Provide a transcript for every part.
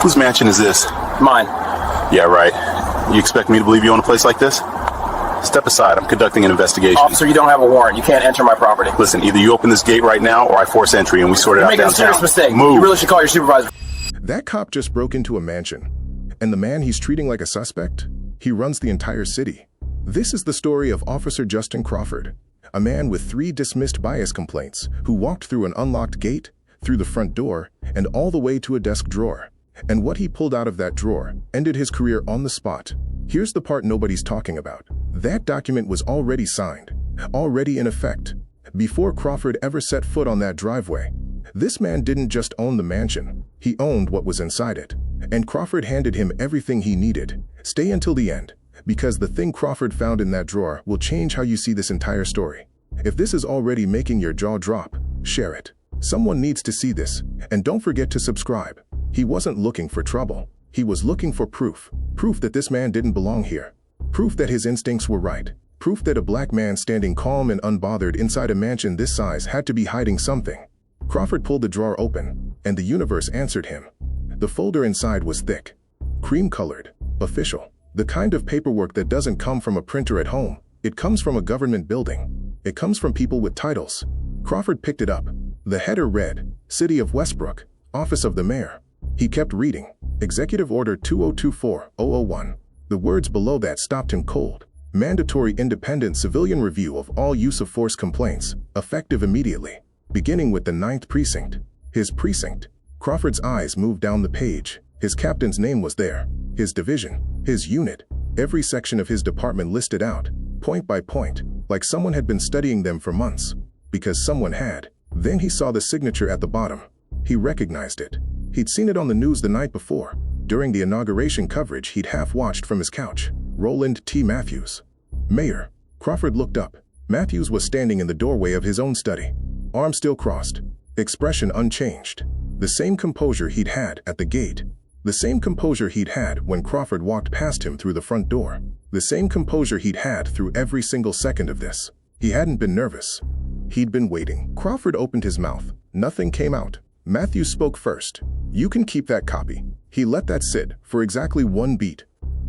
Whose mansion is this? Mine. Yeah, right. You expect me to believe you own a place like this? Step aside. I'm conducting an investigation. Officer, you don't have a warrant. You can't enter my property. Listen, either you open this gate right now or I force entry and we sort it out You're making downtown. a serious mistake. Move. You really should call your supervisor. That cop just broke into a mansion. And the man he's treating like a suspect? He runs the entire city. This is the story of Officer Justin Crawford, a man with 3 dismissed bias complaints who walked through an unlocked gate, through the front door, and all the way to a desk drawer. And what he pulled out of that drawer ended his career on the spot. Here's the part nobody's talking about. That document was already signed, already in effect, before Crawford ever set foot on that driveway. This man didn't just own the mansion, he owned what was inside it. And Crawford handed him everything he needed. Stay until the end, because the thing Crawford found in that drawer will change how you see this entire story. If this is already making your jaw drop, share it. Someone needs to see this, and don't forget to subscribe. He wasn't looking for trouble. He was looking for proof. Proof that this man didn't belong here. Proof that his instincts were right. Proof that a black man standing calm and unbothered inside a mansion this size had to be hiding something. Crawford pulled the drawer open, and the universe answered him. The folder inside was thick, cream-colored, official. The kind of paperwork that doesn't come from a printer at home. It comes from a government building. It comes from people with titles. Crawford picked it up. The header read, City of Westbrook, Office of the Mayor. He kept reading, Executive Order 2024-001. The words below that stopped him cold. Mandatory independent civilian review of all use of force complaints, effective immediately. Beginning with the 9th Precinct. His precinct. Crawford's eyes moved down the page. His captain's name was there. His division. His unit. Every section of his department listed out, point by point, like someone had been studying them for months. Because someone had. Then he saw the signature at the bottom. He recognized it. He'd seen it on the news the night before. During the inauguration coverage he'd half-watched from his couch. Roland T. Matthews. Mayor. Crawford looked up. Matthews was standing in the doorway of his own study. Arms still crossed. Expression unchanged. The same composure he'd had at the gate. The same composure he'd had when Crawford walked past him through the front door. The same composure he'd had through every single second of this. He hadn't been nervous. He'd been waiting. Crawford opened his mouth. Nothing came out. Matthews spoke first. You can keep that copy. He let that sit for exactly 1 beat.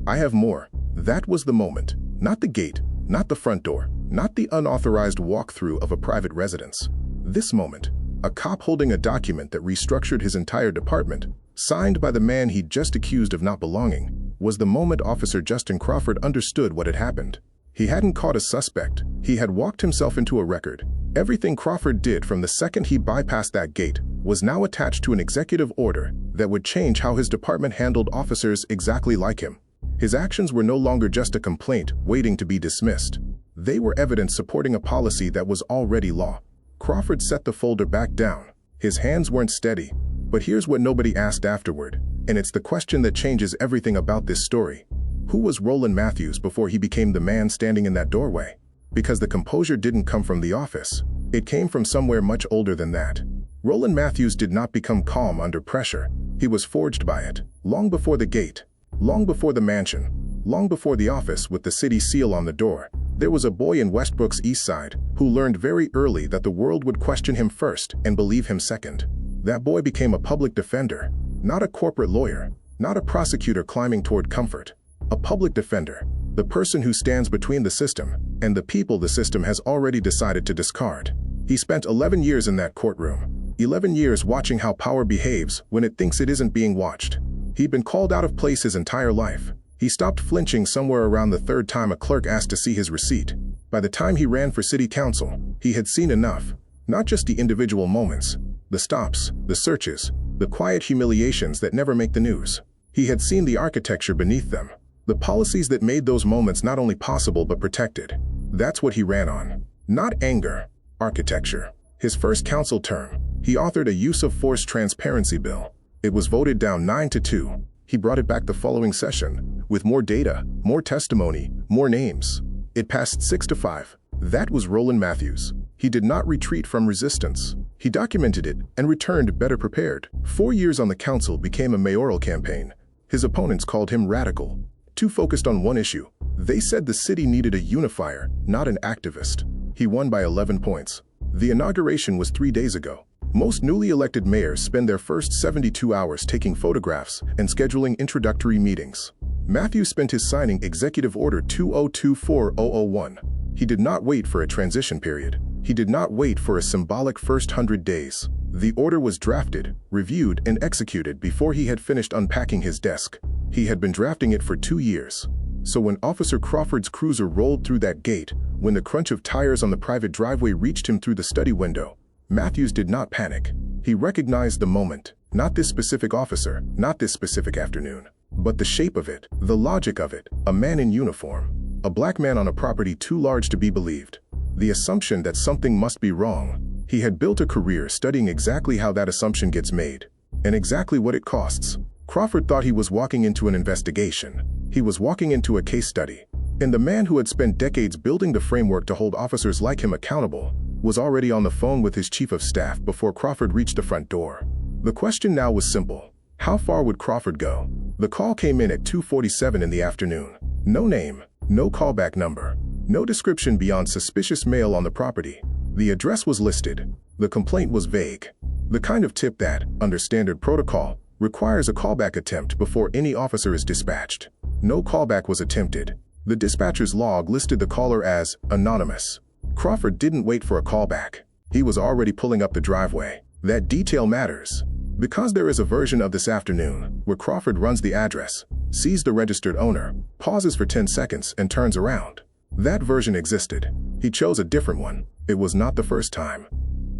I have more. That was the moment. Not the gate, not the front door, not the unauthorized walkthrough of a private residence. This moment, a cop holding a document that restructured his entire department, signed by the man he'd just accused of not belonging, was the moment Officer Justin Crawford understood what had happened. He hadn't caught a suspect. He had walked himself into a record. Everything Crawford did from the second he bypassed that gate was now attached to an executive order that would change how his department handled officers exactly like him. His actions were no longer just a complaint waiting to be dismissed. They were evidence supporting a policy that was already law. Crawford set the folder back down. His hands weren't steady. But here's what nobody asked afterward, and it's the question that changes everything about this story. Who was Roland Matthews before he became the man standing in that doorway? Because the composure didn't come from the office. It came from somewhere much older than that. Roland Matthews did not become calm under pressure. He was forged by it. Long before the gate. Long before the mansion. Long before the office with the city seal on the door. There was a boy in Westbrook's east side who learned very early that the world would question him first and believe him second. That boy became a public defender. Not a corporate lawyer. Not a prosecutor climbing toward comfort. A public defender. The person who stands between the system and the people the system has already decided to discard. He spent 11 years in that courtroom. 11 years watching how power behaves when it thinks it isn't being watched. He'd been called out of place his entire life. He stopped flinching somewhere around the 3rd time a clerk asked to see his receipt. By the time he ran for city council, he had seen enough. Not just the individual moments, the stops, the searches, the quiet humiliations that never make the news. He had seen the architecture beneath them. The policies that made those moments not only possible but protected. That's what he ran on. Not anger, architecture. His first council term, he authored a use of force transparency bill. It was voted down 9-2. He brought it back the following session, with more data, more testimony, more names. It passed 6-5. That was Roland Matthews. He did not retreat from resistance. He documented it and returned better prepared. 4 years on the council became a mayoral campaign. His opponents called him radical. Too focused on one issue. They said the city needed a unifier, not an activist. He won by 11 points. The inauguration was 3 days ago. Most newly elected mayors spend their first 72 hours taking photographs and scheduling introductory meetings. Matthews spent his signing Executive Order 2024001. He did not wait for a transition period. He did not wait for a symbolic first 100 days. The order was drafted, reviewed, and executed before he had finished unpacking his desk. He had been drafting it for 2 years. So when Officer Crawford's cruiser rolled through that gate, when the crunch of tires on the private driveway reached him through the study window, Matthews did not panic. He recognized the moment, not this specific officer, not this specific afternoon, but the shape of it, the logic of it, a man in uniform, a black man on a property too large to be believed. The assumption that something must be wrong. He had built a career studying exactly how that assumption gets made, and exactly what it costs. Crawford thought he was walking into an investigation. He was walking into a case study. And the man who had spent decades building the framework to hold officers like him accountable was already on the phone with his chief of staff before Crawford reached the front door. The question now was simple. How far would Crawford go? The call came in at 2:47 in the afternoon. No name, no callback number, no description beyond suspicious mail on the property. The address was listed. The complaint was vague. The kind of tip that, under standard protocol, requires a callback attempt before any officer is dispatched. No callback was attempted. The dispatcher's log listed the caller as anonymous. Crawford didn't wait for a callback. He was already pulling up the driveway. That detail matters, because there is a version of this afternoon where Crawford runs the address, sees the registered owner, pauses for 10 seconds, and turns around. That version existed. He chose a different one. It was not the first time.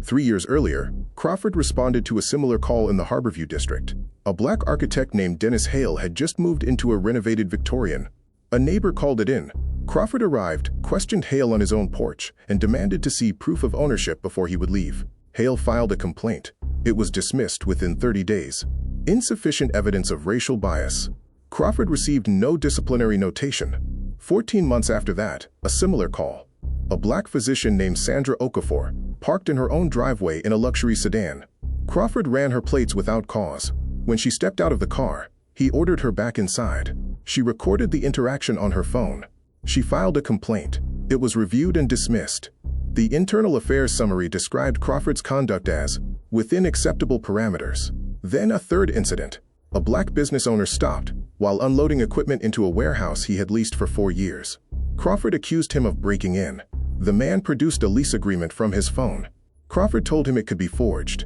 3 years earlier, Crawford responded to a similar call in the Harborview district. A black architect named Dennis Hale had just moved into a renovated Victorian. A neighbor called it in. Crawford arrived, questioned Hale on his own porch, and demanded to see proof of ownership before he would leave. Hale filed a complaint. It was dismissed within 30 days. Insufficient evidence of racial bias. Crawford received no disciplinary notation. 14 months after that, a similar call. A black physician named Sandra Okafor parked in her own driveway in a luxury sedan. Crawford ran her plates without cause. When she stepped out of the car, he ordered her back inside. She recorded the interaction on her phone. She filed a complaint. It was reviewed and dismissed. The internal affairs summary described Crawford's conduct as within acceptable parameters. Then a third incident. A black business owner stopped while unloading equipment into a warehouse he had leased for 4 years. Crawford accused him of breaking in. The man produced a lease agreement from his phone. Crawford told him it could be forged.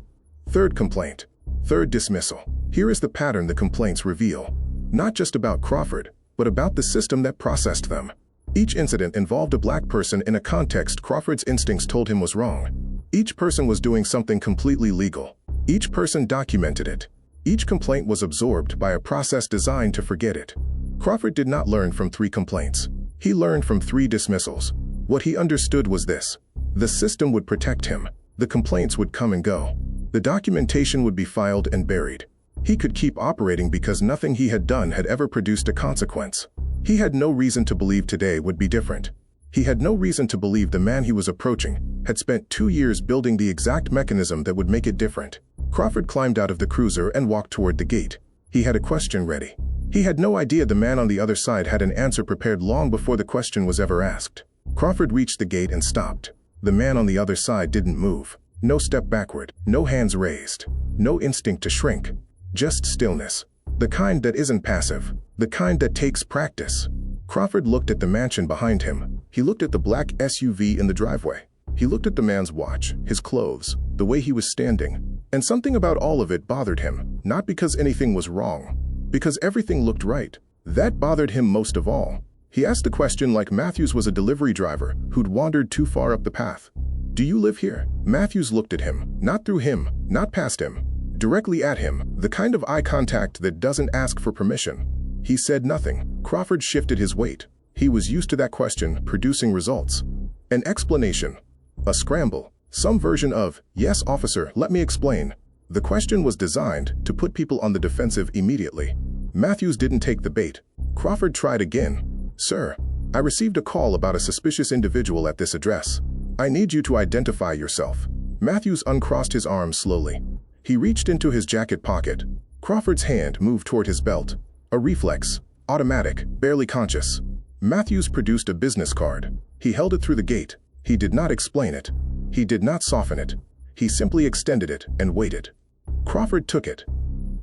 Third complaint. Third dismissal. Here is the pattern the complaints reveal. Not just about Crawford, but about the system that processed them. Each incident involved a black person in a context Crawford's instincts told him was wrong. Each person was doing something completely legal. Each person documented it. Each complaint was absorbed by a process designed to forget it. Crawford did not learn from 3 complaints. He learned from 3 dismissals. What he understood was this. The system would protect him. The complaints would come and go. The documentation would be filed and buried. He could keep operating because nothing he had done had ever produced a consequence. He had no reason to believe today would be different. He had no reason to believe the man he was approaching had spent 2 years building the exact mechanism that would make it different. Crawford climbed out of the cruiser and walked toward the gate. He had a question ready. He had no idea the man on the other side had an answer prepared long before the question was ever asked. Crawford reached the gate and stopped. The man on the other side didn't move. No step backward, no hands raised, no instinct to shrink. Just stillness. The kind that isn't passive. The kind that takes practice. Crawford looked at the mansion behind him. He looked at the black SUV in the driveway. He looked at the man's watch, his clothes, the way he was standing. And something about all of it bothered him, not because anything was wrong, because everything looked right. That bothered him most of all. He asked the question like Matthews was a delivery driver who'd wandered too far up the path. Do you live here? Matthews looked at him, not through him, not past him, directly at him, the kind of eye contact that doesn't ask for permission. He said nothing. Crawford shifted his weight. He was used to that question producing results. An explanation. A scramble. Some version of, yes, officer, let me explain. The question was designed to put people on the defensive immediately. Matthews didn't take the bait. Crawford tried again. Sir, I received a call about a suspicious individual at this address. I need you to identify yourself. Matthews uncrossed his arms slowly. He reached into his jacket pocket. Crawford's hand moved toward his belt. A reflex. Automatic, barely conscious. Matthews produced a business card. He held it through the gate. He did not explain it. He did not soften it. He simply extended it and waited. Crawford took it.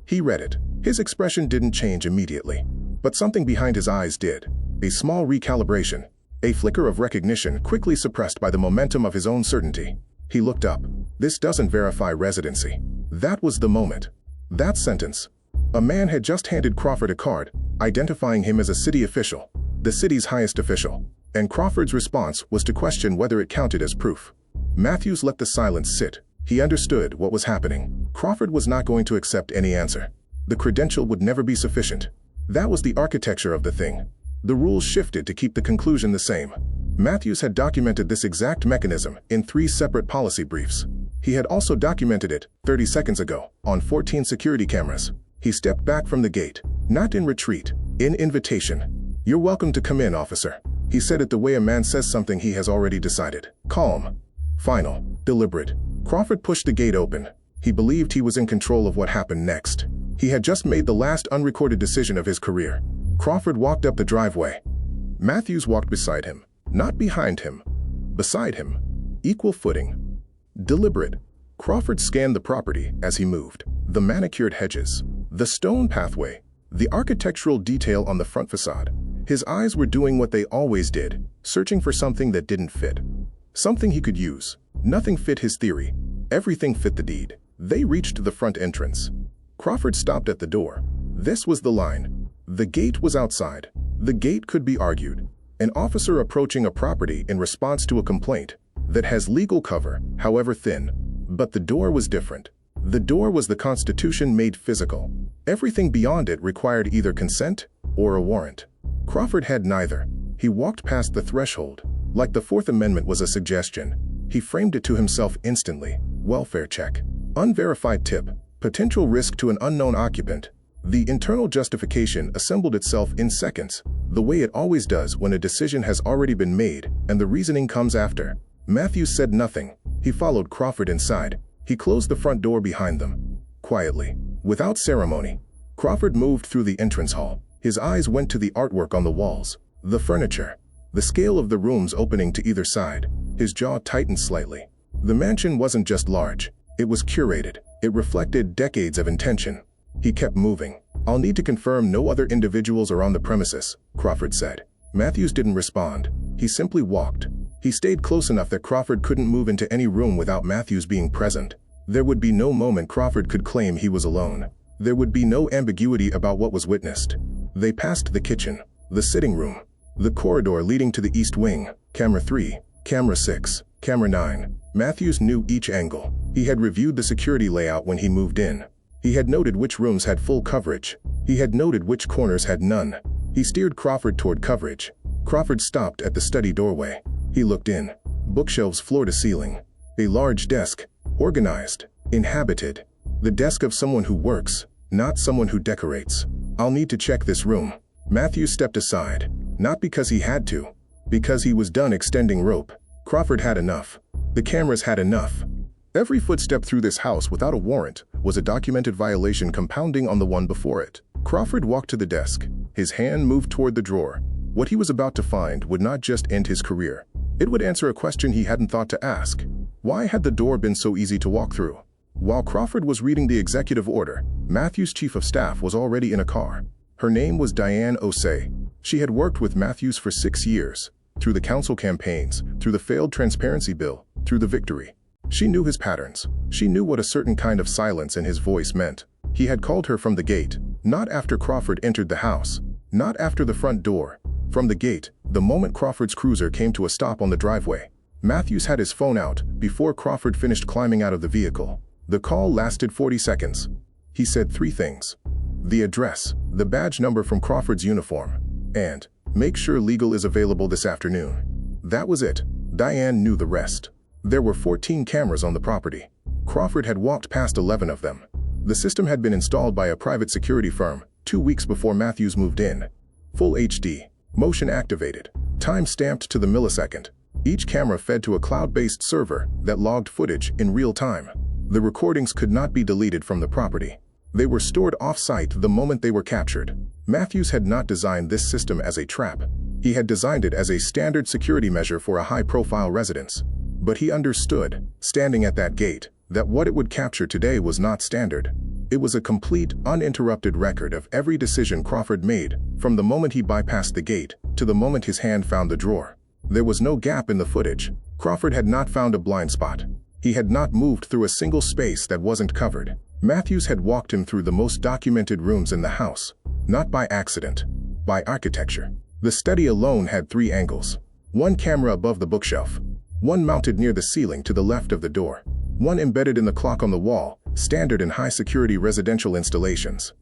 He read it. His expression didn't change immediately, but something behind his eyes did. A small recalibration, a flicker of recognition quickly suppressed by the momentum of his own certainty. He looked up. This doesn't verify residency. That was the moment. That sentence. A man had just handed Crawford a card, identifying him as a city official, the city's highest official, and Crawford's response was to question whether it counted as proof. Matthews let the silence sit. He understood what was happening. Crawford was not going to accept any answer. The credential would never be sufficient. That was the architecture of the thing. The rules shifted to keep the conclusion the same. Matthews had documented this exact mechanism in 3 separate policy briefs. He had also documented it 30 seconds ago on 14 security cameras. He stepped back from the gate, not in retreat, in invitation. "You're welcome to come in, officer." He said it the way a man says something he has already decided. Calm, final, deliberate. Crawford pushed the gate open. He believed he was in control of what happened next. He had just made the last unrecorded decision of his career. Crawford walked up the driveway. Matthews walked beside him, not behind him, beside him, equal footing. Deliberate. Crawford scanned the property as he moved. The manicured hedges, the stone pathway, the architectural detail on the front facade. His eyes were doing what they always did, searching for something that didn't fit. Something he could use. Nothing fit his theory. Everything fit the deed. They reached the front entrance. Crawford stopped at the door. This was the line. The gate was outside. The gate could be argued. An officer approaching a property in response to a complaint that has legal cover, however thin. But the door was different. The door was the Constitution made physical. Everything beyond it required either consent or a warrant. Crawford had neither. He walked past the threshold. Like the Fourth Amendment was a suggestion, he framed it to himself instantly. Welfare check. Unverified tip. Potential risk to an unknown occupant. The internal justification assembled itself in seconds, the way it always does when a decision has already been made and the reasoning comes after. Matthews said nothing. He followed Crawford inside. He closed the front door behind them. Quietly, without ceremony, Crawford moved through the entrance hall. His eyes went to the artwork on the walls, the furniture, the scale of the rooms opening to either side. His jaw tightened slightly. The mansion wasn't just large. It was curated. It reflected decades of intention. He kept moving. "I'll need to confirm no other individuals are on the premises," Crawford said. Matthews didn't respond. He simply walked. He stayed close enough that Crawford couldn't move into any room without Matthews being present. There would be no moment Crawford could claim he was alone. There would be no ambiguity about what was witnessed. They passed the kitchen, the sitting room, the corridor leading to the east wing, camera 3, camera 6, camera 9. Matthews knew each angle. He had reviewed the security layout when he moved in. He had noted which rooms had full coverage. He had noted which corners had none. He steered Crawford toward coverage. Crawford stopped at the study doorway. He looked in. Bookshelves floor to ceiling. A large desk, organized, inhabited. The desk of someone who works, not someone who decorates. "I'll need to check this room." Matthews stepped aside, not because he had to, because he was done extending rope. Crawford had enough. The cameras had enough. Every footstep through this house without a warrant was a documented violation compounding on the one before it. Crawford walked to the desk. His hand moved toward the drawer. What he was about to find would not just end his career. It would answer a question he hadn't thought to ask. Why had the door been so easy to walk through? While Crawford was reading the executive order, Matthews' chief of staff was already in a car. Her name was Diane Osei. She had worked with Matthews for 6 years, through the council campaigns, through the failed transparency bill, through the victory. She knew his patterns. She knew what a certain kind of silence in his voice meant. He had called her from the gate, not after Crawford entered the house, not after the front door. From the gate, the moment Crawford's cruiser came to a stop on the driveway. Matthews had his phone out before Crawford finished climbing out of the vehicle. The call lasted 40 seconds. He said 3 things. The address, the badge number from Crawford's uniform, and make sure legal is available this afternoon. That was it. Diane knew the rest. There were 14 cameras on the property. Crawford had walked past 11 of them. The system had been installed by a private security firm 2 weeks before Matthews moved in. Full HD, motion activated, time stamped to the millisecond. Each camera fed to a cloud-based server that logged footage in real time. The recordings could not be deleted from the property. They were stored off-site the moment they were captured. Matthews had not designed this system as a trap. He had designed it as a standard security measure for a high-profile residence. But he understood, standing at that gate, that what it would capture today was not standard. It was a complete, uninterrupted record of every decision Crawford made, from the moment he bypassed the gate to the moment his hand found the drawer. There was no gap in the footage. Crawford had not found a blind spot. He had not moved through a single space that wasn't covered. Matthews had walked him through the most documented rooms in the house, not by accident, by architecture. The study alone had 3 angles. One camera above the bookshelf, one mounted near the ceiling to the left of the door, one embedded in the clock on the wall, standard in high-security residential installations.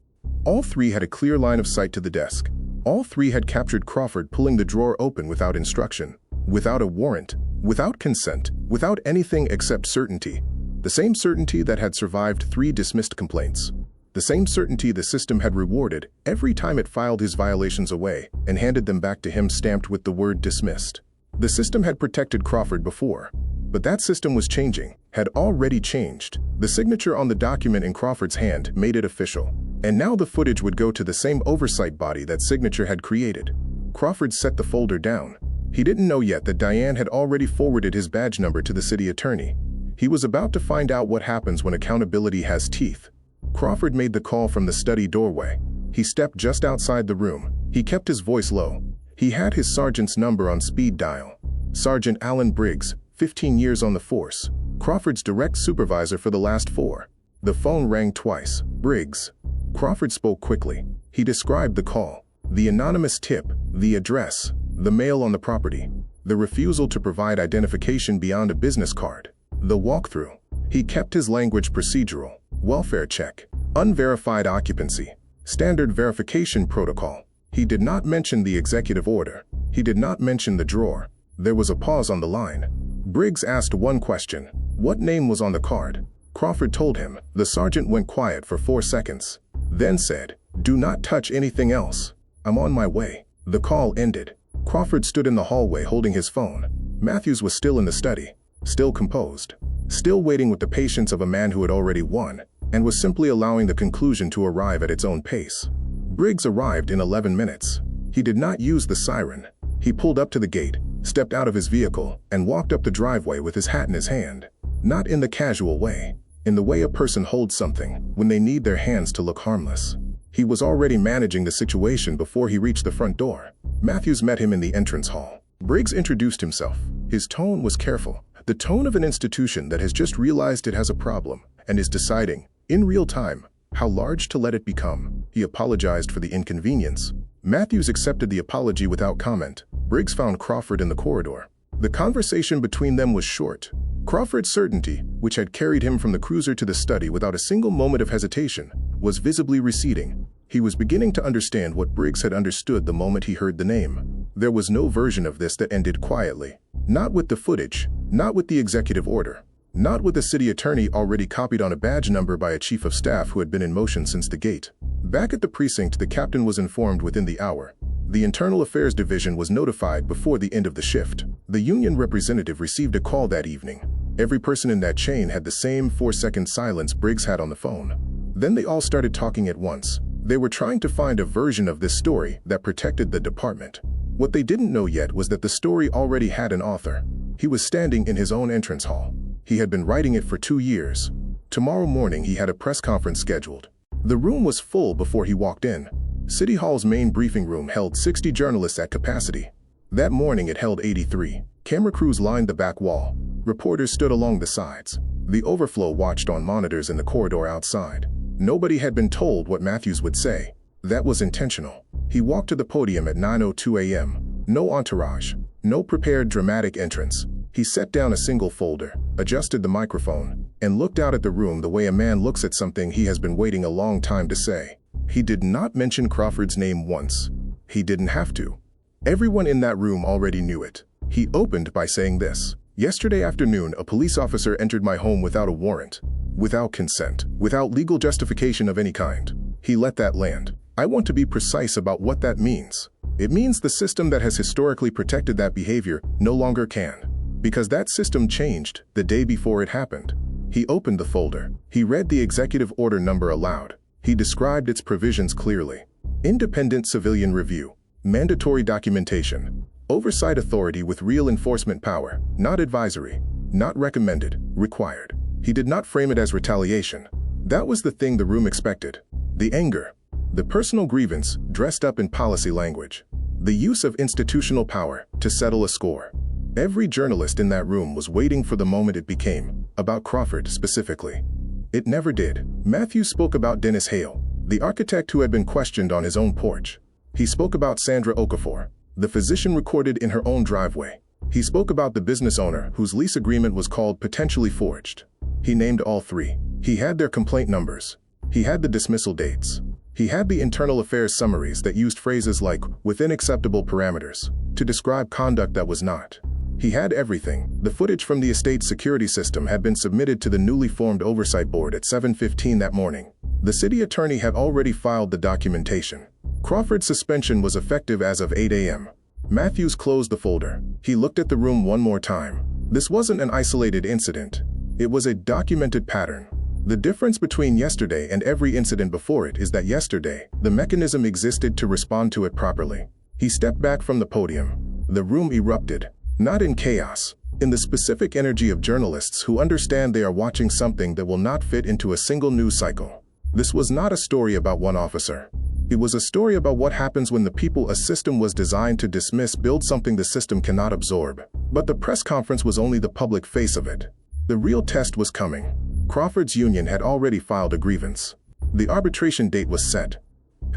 All 3 had a clear line of sight to the desk. All 3 had captured Crawford pulling the drawer open without instruction, without a warrant, without consent, without anything except certainty. The same certainty that had survived 3 dismissed complaints. The same certainty the system had rewarded every time it filed his violations away and handed them back to him stamped with the word dismissed. The system had protected Crawford before, but that system was changing, had already changed. The signature on the document in Crawford's hand made it official, and now the footage would go to the same oversight body that signature had created. Crawford set the folder down. He didn't know yet that Diane had already forwarded his badge number to the city attorney. He was about to find out what happens when accountability has teeth. Crawford made the call from the study doorway. He stepped just outside the room. He kept his voice low. He had his sergeant's number on speed dial. Sergeant Alan Briggs, 15 years on the force. Crawford's direct supervisor for the last 4. The phone rang twice. Briggs. Crawford spoke quickly. He described the call, the anonymous tip, the address, the mail on the property, the refusal to provide identification beyond a business card, the walkthrough. He kept his language procedural. Welfare check, unverified occupancy, standard verification protocol. He did not mention the executive order. He did not mention the drawer. There was a pause on the line. Briggs asked one question. What name was on the card? Crawford told him. The sergeant went quiet for 4 seconds, then said, "Do not touch anything else. I'm on my way." The call ended. Crawford stood in the hallway holding his phone. Matthews was still in the study, still composed, still waiting with the patience of a man who had already won, and was simply allowing the conclusion to arrive at its own pace. Briggs arrived in 11 minutes. He did not use the siren. He pulled up to the gate, stepped out of his vehicle, and walked up the driveway with his hat in his hand. Not in the casual way, in the way a person holds something when they need their hands to look harmless. He was already managing the situation before he reached the front door. Matthews met him in the entrance hall. Briggs introduced himself. His tone was careful, the tone of an institution that has just realized it has a problem and is deciding, in real time, how large to let it become. He apologized for the inconvenience. Matthews accepted the apology without comment. Briggs found Crawford in the corridor. The conversation between them was short. Crawford's certainty, which had carried him from the cruiser to the study without a single moment of hesitation, was visibly receding. He was beginning to understand what Briggs had understood the moment he heard the name. There was no version of this that ended quietly. Not with the footage, not with the executive order, not with the city attorney already copied on a badge number by a chief of staff who had been in motion since the gate. Back at the precinct, the captain was informed within the hour. The Internal Affairs Division was notified before the end of the shift. The union representative received a call that evening. Every person in that chain had the same 4-second silence Briggs had on the phone. Then they all started talking at once. They were trying to find a version of this story that protected the department. What they didn't know yet was that the story already had an author. He was standing in his own entrance hall. He had been writing it for 2 years. Tomorrow morning he had a press conference scheduled. The room was full before he walked in. City Hall's main briefing room held 60 journalists at capacity. That morning it held 83. Camera crews lined the back wall. Reporters stood along the sides. The overflow watched on monitors in the corridor outside. Nobody had been told what Matthews would say. That was intentional. He walked to the podium at 9:02 a.m. No entourage, no prepared dramatic entrance. He set down a single folder, adjusted the microphone, and looked out at the room the way a man looks at something he has been waiting a long time to say. He did not mention Crawford's name once. He didn't have to. Everyone in that room already knew it. He opened by saying this: "Yesterday afternoon, a police officer entered my home without a warrant, without consent, without legal justification of any kind." He let that land. I want to be precise about what that means. It means the system that has historically protected that behavior no longer can. Because that system changed the day before it happened. He opened the folder. He read the executive order number aloud. He described its provisions clearly. Independent civilian review. Mandatory documentation. Oversight authority with real enforcement power. Not advisory. Not recommended. Required. He did not frame it as retaliation. That was the thing the room expected. The anger. The personal grievance dressed up in policy language. The use of institutional power to settle a score. Every journalist in that room was waiting for the moment it became about Crawford specifically. It never did. Matthews spoke about Dennis Hale, the architect who had been questioned on his own porch. He spoke about Sandra Okafor, the physician recorded in her own driveway. He spoke about the business owner whose lease agreement was called potentially forged. He named all three. He had their complaint numbers. He had the dismissal dates. He had the internal affairs summaries that used phrases like within acceptable parameters to describe conduct that was not. He had everything. The footage from the estate's security system had been submitted to the newly formed oversight board at 7:15 that morning. The city attorney had already filed the documentation. Crawford's suspension was effective as of 8 a.m. Matthews closed the folder. He looked at the room one more time. This wasn't an isolated incident. It was a documented pattern. The difference between yesterday and every incident before it is that yesterday, the mechanism existed to respond to it properly. He stepped back from the podium. The room erupted. Not in chaos, in the specific energy of journalists who understand they are watching something that will not fit into a single news cycle. This was not a story about one officer. It was a story about what happens when the people a system was designed to dismiss build something the system cannot absorb. But the press conference was only the public face of it. The real test was coming. Crawford's union had already filed a grievance. The arbitration date was set.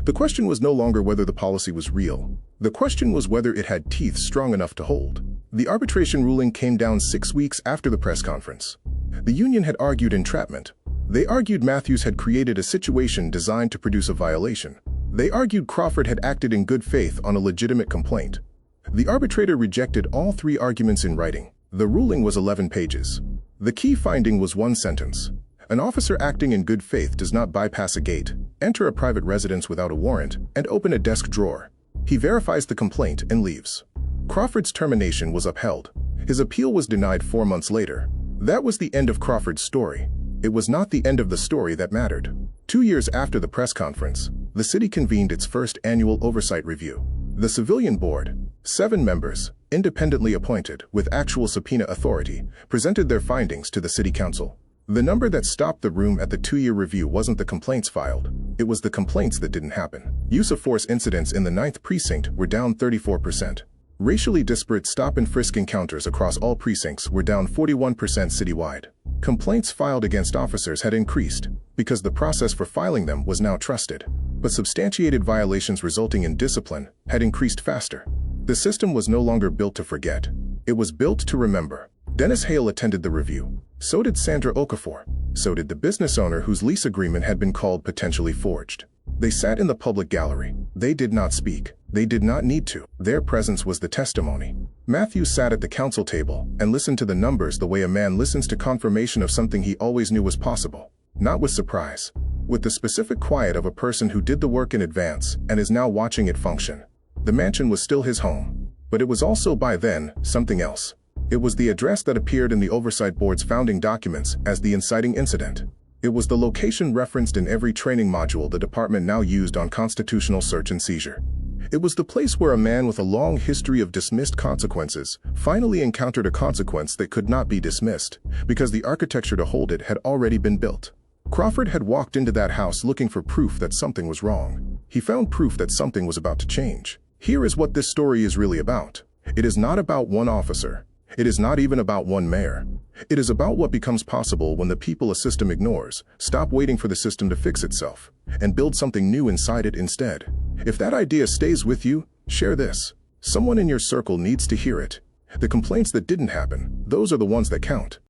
The question was no longer whether the policy was real. The question was whether it had teeth strong enough to hold. The arbitration ruling came down 6 weeks after the press conference. The union had argued entrapment. They argued Matthews had created a situation designed to produce a violation. They argued Crawford had acted in good faith on a legitimate complaint. The arbitrator rejected all three arguments in writing. The ruling was 11 pages. The key finding was one sentence. An officer acting in good faith does not bypass a gate, enter a private residence without a warrant, and open a desk drawer. He verifies the complaint and leaves. Crawford's termination was upheld. His appeal was denied 4 months later. That was the end of Crawford's story. It was not the end of the story that mattered. 2 years after the press conference, the city convened its first annual oversight review. The civilian board, 7 members, independently appointed with actual subpoena authority, presented their findings to the city council. The number that stopped the room at the 2-year review wasn't the complaints filed. It was the complaints that didn't happen. Use of force incidents in the 9th precinct were down 34%. Racially disparate stop-and-frisk encounters across all precincts were down 41% citywide. Complaints filed against officers had increased because the process for filing them was now trusted. But substantiated violations resulting in discipline had increased faster. The system was no longer built to forget. It was built to remember. Dennis Hale attended the review. So did Sandra Okafor. So did the business owner whose lease agreement had been called potentially forged. They sat in the public gallery. They did not speak. They did not need to. Their presence was the testimony. Matthews sat at the council table and listened to the numbers the way a man listens to confirmation of something he always knew was possible. Not with surprise. With the specific quiet of a person who did the work in advance and is now watching it function. The mansion was still his home. But it was also by then something else. It was the address that appeared in the Oversight Board's founding documents as the inciting incident. It was the location referenced in every training module the department now used on constitutional search and seizure. It was the place where a man with a long history of dismissed consequences finally encountered a consequence that could not be dismissed because the architecture to hold it had already been built. Crawford had walked into that house looking for proof that something was wrong. He found proof that something was about to change. Here is what this story is really about. It is not about one officer. It is not even about one mayor. It is about what becomes possible when the people a system ignores stop waiting for the system to fix itself and build something new inside it instead. If that idea stays with you, share this. Someone in your circle needs to hear it. The complaints that didn't happen, those are the ones that count.